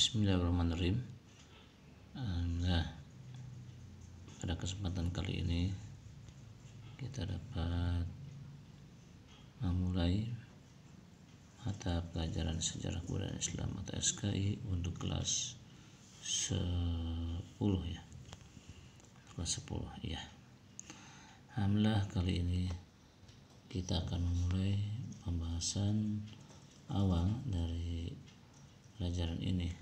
Bismillahirrahmanirrahim. Pada kesempatan kali ini kita dapat memulai mata pelajaran Sejarah Kebudayaan Islam atau SKI untuk kelas 10 ya. Kelas 10 ya. Alhamdulillah kali ini kita akan memulai pembahasan awal dari pelajaran ini,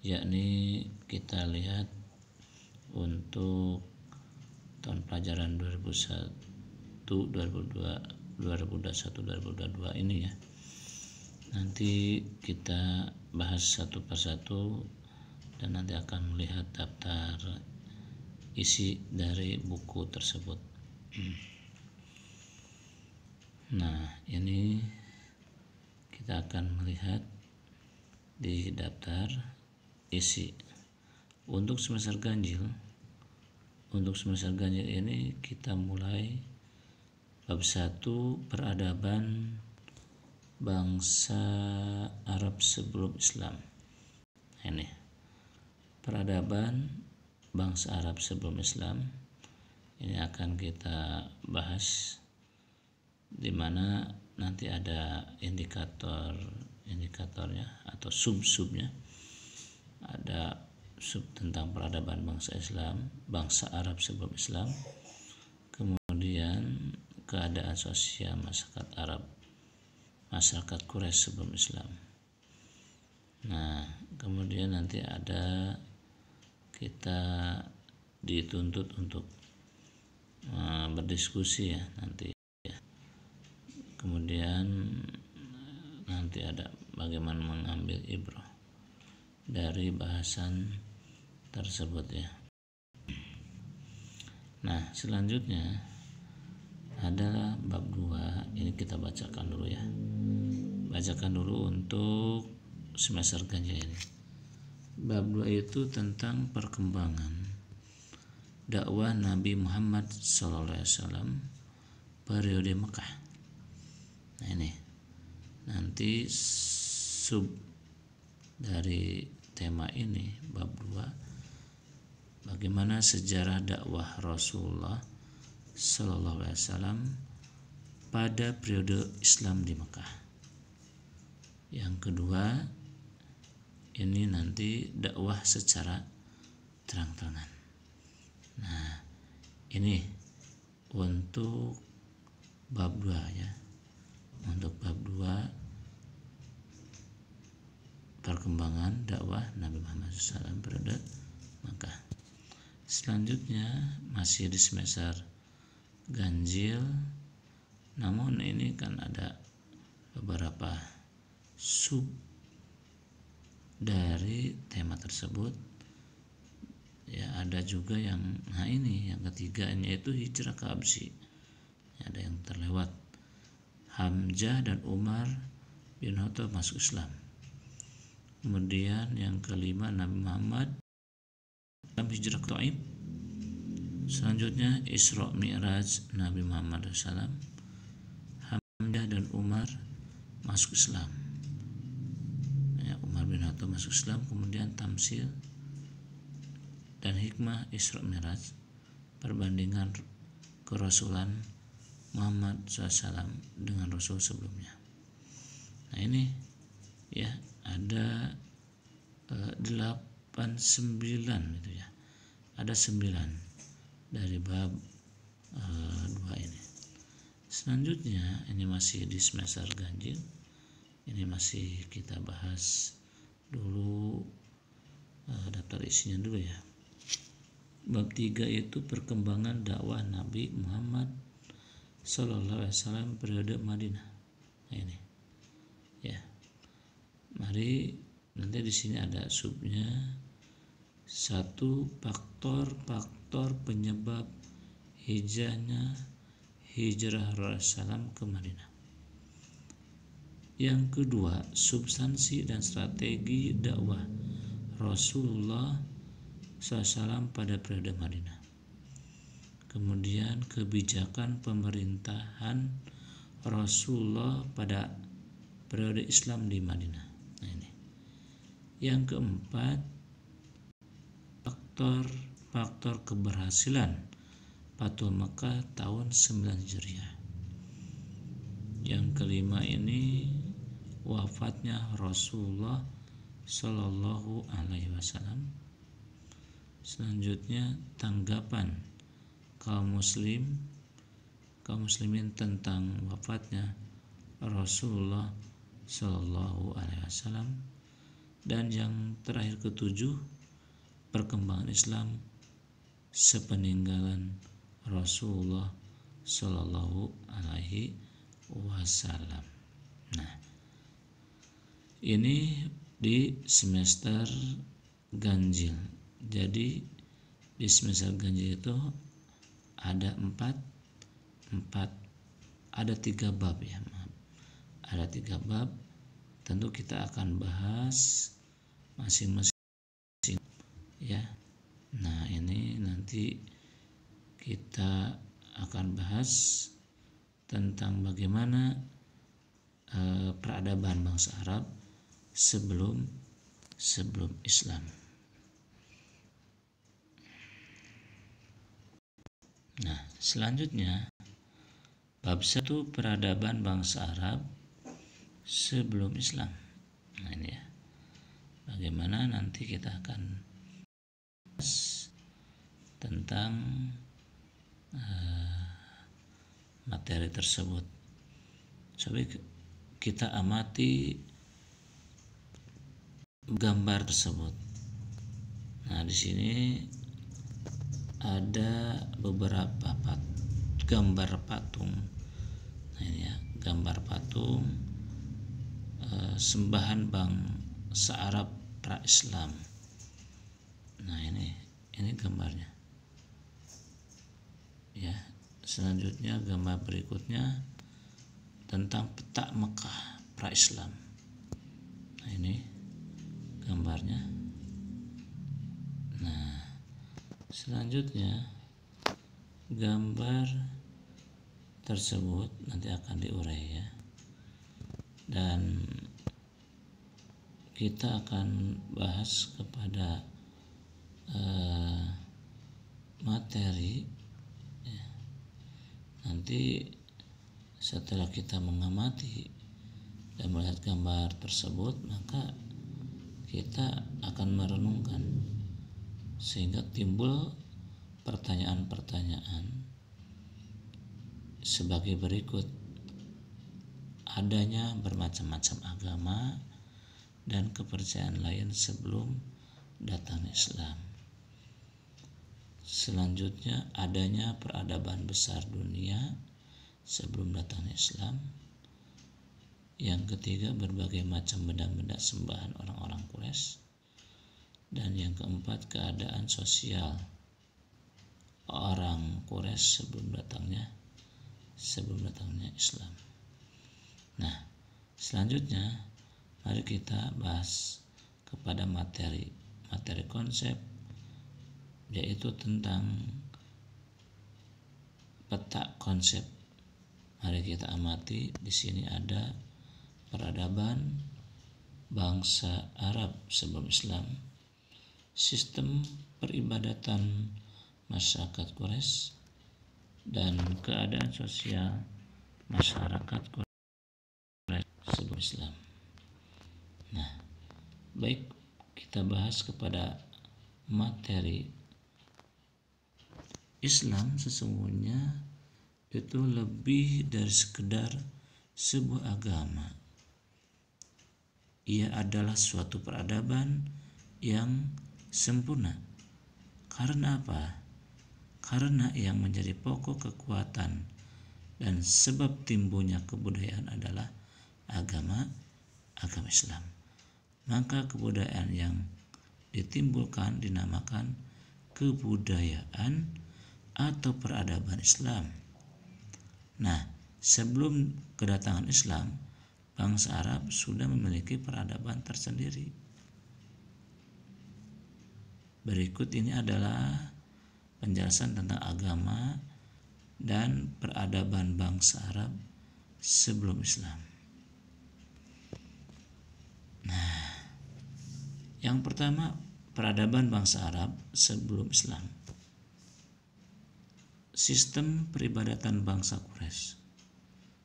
yakni kita lihat untuk tahun pelajaran 2021-2022 ini ya. Nanti kita bahas satu persatu dan nanti akan melihat daftar isi dari buku tersebut. Nah, ini kita akan melihat di daftar isi untuk semester ganjil. Untuk semester ganjil ini kita mulai bab 1, peradaban bangsa Arab sebelum Islam. Ini peradaban bangsa Arab sebelum Islam. Ini akan kita bahas, di mana nanti ada indikatornya atau sub-subnya. Ada sub tentang peradaban bangsa Islam, bangsa Arab sebelum Islam, kemudian keadaan sosial masyarakat Arab, masyarakat Quraisy sebelum Islam. Nah, kemudian nanti ada kita dituntut untuk berdiskusi ya nanti ya. Kemudian nanti ada bagaimana mengambil ibrah dari bahasan tersebut ya. Nah, selanjutnya adalah bab 2. Ini kita bacakan dulu ya. Bacakan dulu untuk semester ganjil ini. Bab 2 itu tentang perkembangan dakwah Nabi Muhammad SAW periode Mekah. Nah, ini nanti sub dari tema ini bab 2, bagaimana sejarah dakwah Rasulullah SAW pada periode Islam di Mekah. Yang kedua, ini nanti dakwah secara terang-terangan. Nah, ini untuk bab 2 ya. Untuk bab 2, perkembangan dakwah Nabi Muhammad SAW periode Makkah. Selanjutnya masih di semester ganjil, namun ini kan ada beberapa sub dari tema tersebut ya. Ada juga yang ini yang ketiga, yaitu hijrah ke Habsyi. Ada yang terlewat, Hamzah dan Umar bin Khattab masuk Islam. Kemudian yang kelima, Nabi Muhammad dalam hijrah ke Taif. Selanjutnya Isra Mi'raj Nabi Muhammad SAW. Hamzah dan Umar masuk Islam ya, Umar bin Khattab masuk Islam. Kemudian tamsil dan hikmah Isra Mi'raj, perbandingan kerasulan Muhammad SAW dengan Rasul sebelumnya. Nah, ini ya ada 8-9 gitu ya. Ada 9 dari bab 2 ini. Selanjutnya ini masih di semester ganjil. Ini masih kita bahas dulu daftar isinya dulu ya. Bab 3 itu perkembangan dakwah Nabi Muhammad SAW periode Madinah. Nah, ini ya. Mari nanti di sini ada subnya. 1, faktor penyebab hijrah Rasulullah ke Madinah. Yang kedua, substansi dan strategi dakwah Rasulullah SAW pada periode Madinah. Kemudian kebijakan pemerintahan Rasulullah pada periode Islam di Madinah. Nah, ini Yang keempat, faktor keberhasilan Fathul Mekah tahun 9 Hijriah. Yang kelima ini wafatnya Rasulullah Shallallahu Alaihi Wasallam. Selanjutnya tanggapan kaum muslimin tentang wafatnya Rasulullah Shallallahu Alaihi Wasallam. Dan yang terakhir ketujuh, perkembangan Islam sepeninggalan Rasulullah Shallallahu Alaihi Wasallam. Nah, ini di semester ganjil. Jadi di semester ganjil itu ada ada 3 bab ya, maaf. Ada 3 bab. Tentu kita akan bahas masing-masing ya. Nah, ini nanti kita akan bahas tentang bagaimana peradaban bangsa Arab sebelum Islam. Nah, selanjutnya bab 1, peradaban bangsa Arab sebelum Islam. Nah, ini ya. Bagaimana nanti kita akan bahas tentang materi tersebut. Coba kita amati gambar tersebut. Nah, di sini ada beberapa gambar patung. Nah, ini ya, gambar patung sembahan bangsa Arab pra-Islam. Nah, ini gambarnya. Ya, selanjutnya gambar berikutnya tentang peta Mekah pra-Islam. Nah, ini gambarnya. Nah, selanjutnya gambar tersebut nanti akan diurai ya. Dan kita akan bahas kepada materi ya. Nanti setelah kita mengamati dan melihat gambar tersebut, maka kita akan merenungkan sehingga timbul pertanyaan-pertanyaan sebagai berikut. Adanya bermacam-macam agama dan kepercayaan lain sebelum datang Islam. Selanjutnya, adanya peradaban besar dunia sebelum datang Islam. Yang ketiga, berbagai macam benda-benda sembahan orang-orang Quraisy. Dan yang keempat, keadaan sosial orang Quraisy sebelum datangnya Islam. Nah, selanjutnya mari kita bahas kepada materi konsep, yaitu tentang peta konsep. Mari kita amati. Di sini ada peradaban bangsa Arab sebelum Islam, sistem peribadatan masyarakat Quraisy, dan keadaan sosial masyarakat Quraisy sebelum Islam. Nah, baik, kita bahas kepada materi. Islam sesungguhnya itu lebih dari sekedar sebuah agama. Ia adalah suatu peradaban yang sempurna. Karena apa? Karena yang menjadi pokok kekuatan dan sebab timbulnya kebudayaan adalah agama Islam. Maka kebudayaan yang ditimbulkan dinamakan kebudayaan atau peradaban Islam. Nah, sebelum kedatangan Islam, bangsa Arab sudah memiliki peradaban tersendiri. Berikut ini adalah penjelasan tentang agama dan peradaban bangsa Arab sebelum Islam. Nah, Yang pertama, peradaban bangsa Arab sebelum Islam. Sistem peribadatan bangsa Quraisy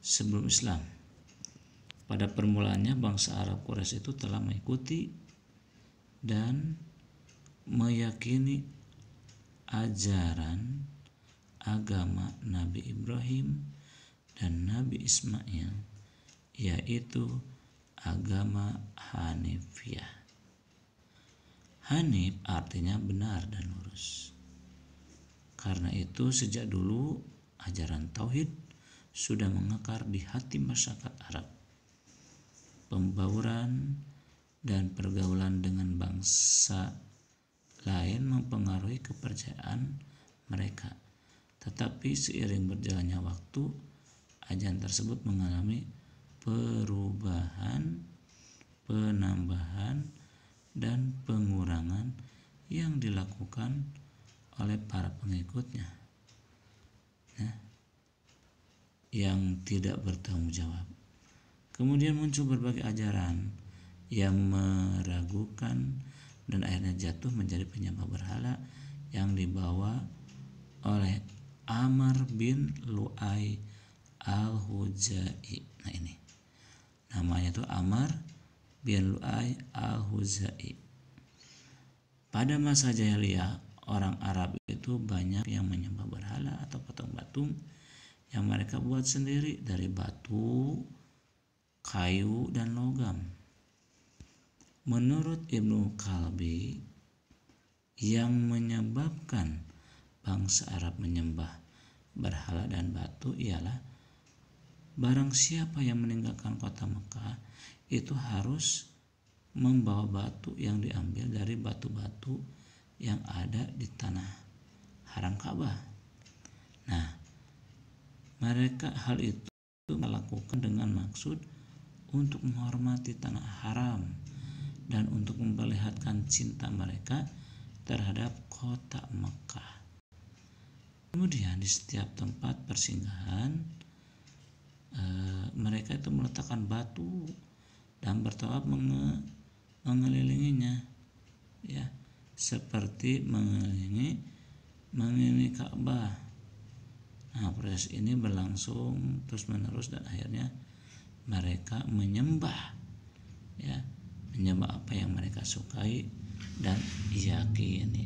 sebelum Islam. Pada permulaannya bangsa Arab Quraisy itu telah mengikuti dan meyakini ajaran agama Nabi Ibrahim dan Nabi Ismail, yaitu agama Hanifiyah. Hanif artinya benar dan lurus. Karena itu sejak dulu ajaran tauhid sudah mengakar di hati masyarakat Arab. Pembauran dan pergaulan dengan bangsa lain mempengaruhi kepercayaan mereka. Tetapi seiring berjalannya waktu, ajaran tersebut mengalami perubahan, penambahan, dan pengurangan yang dilakukan oleh para pengikutnya yang tidak bertanggung jawab. Kemudian muncul berbagai ajaran yang meragukan dan akhirnya jatuh menjadi penyembah berhala yang dibawa oleh Amr bin Lu'ay al-Huzai. Nah ini namanya itu Amr bin Lu'ay al-Huzai. Pada masa jahiliyah, orang Arab itu banyak yang menyembah berhala atau patung-patung yang mereka buat sendiri dari batu, kayu, dan logam. Menurut Ibnu Kalbi, yang menyebabkan bangsa Arab menyembah berhala dan batu ialah barang siapa yang meninggalkan kota Mekah itu harus membawa batu yang diambil dari batu-batu yang ada di tanah haram Ka'bah. Nah, mereka hal itu melakukan dengan maksud untuk menghormati tanah haram dan untuk memperlihatkan cinta mereka terhadap kota Mekah. Kemudian di setiap tempat persinggahan mereka itu meletakkan batu dan bertawaf mengelilinginya, ya, seperti mengelilingi Ka'bah. Nah, proses ini berlangsung terus menerus dan akhirnya mereka menyembah apa yang mereka sukai dan yakini.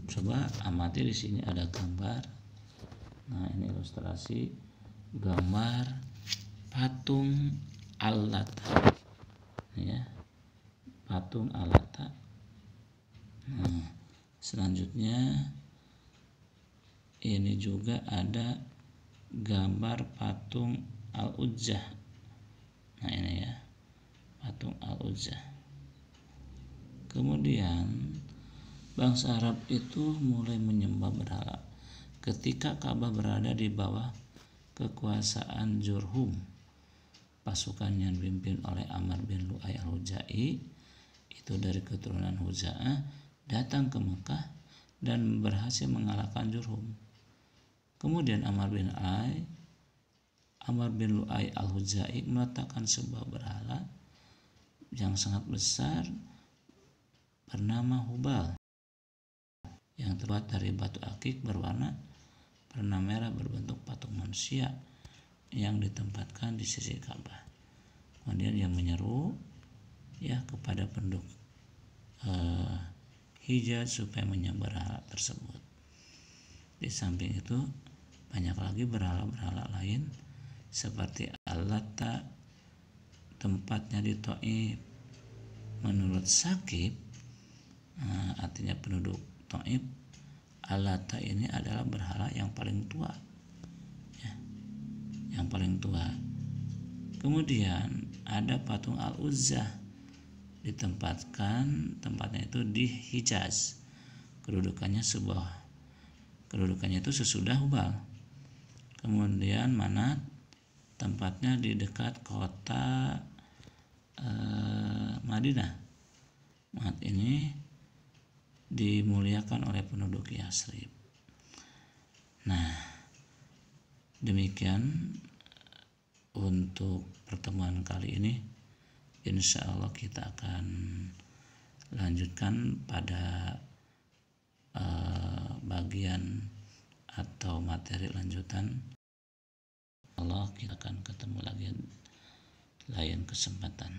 Coba amati, di sini ada gambar. Nah, ini ilustrasi gambar patung Al-Lata, ya, patung Al-Lata. Nah, selanjutnya ini juga ada gambar patung Al-Uzzah. Nah, ini ya, patung Al-Uzzah. Kemudian bangsa Arab itu mulai menyembah berhala ketika Ka'bah berada di bawah kekuasaan Jurhum. Pasukan yang dipimpin oleh Amr bin Lu'ay al-Huzai, itu dari keturunan Huza'ah, datang ke Mekah dan berhasil mengalahkan Jurhum. Kemudian Amr bin Lu'ay al-Huzai meletakkan sebuah berhala yang sangat besar bernama Hubal, yang terbuat dari batu akik berwarna merah berbentuk patung manusia yang ditempatkan di sisi Ka'bah. Kemudian dia menyeru kepada penduduk Hijaz supaya menyembah berhala tersebut. Di samping itu banyak lagi berhala-berhala lain seperti Al-Lata, tempatnya di Thaif. Menurut Sakib, artinya penduduk Thaif, Al-Lata ini adalah berhala yang paling tua, yang paling tua. Kemudian ada patung Al-Uzzah, tempatnya itu di Hijaz. Kedudukannya itu sesudah Hubal. Kemudian Manat, tempatnya di dekat kota Madinah. Manat ini dimuliakan oleh penduduk Yasrib. Nah, demikian untuk pertemuan kali ini. Insya Allah kita akan lanjutkan pada bagian atau materi lanjutan. Allah, kita akan ketemu lagi lain kesempatan.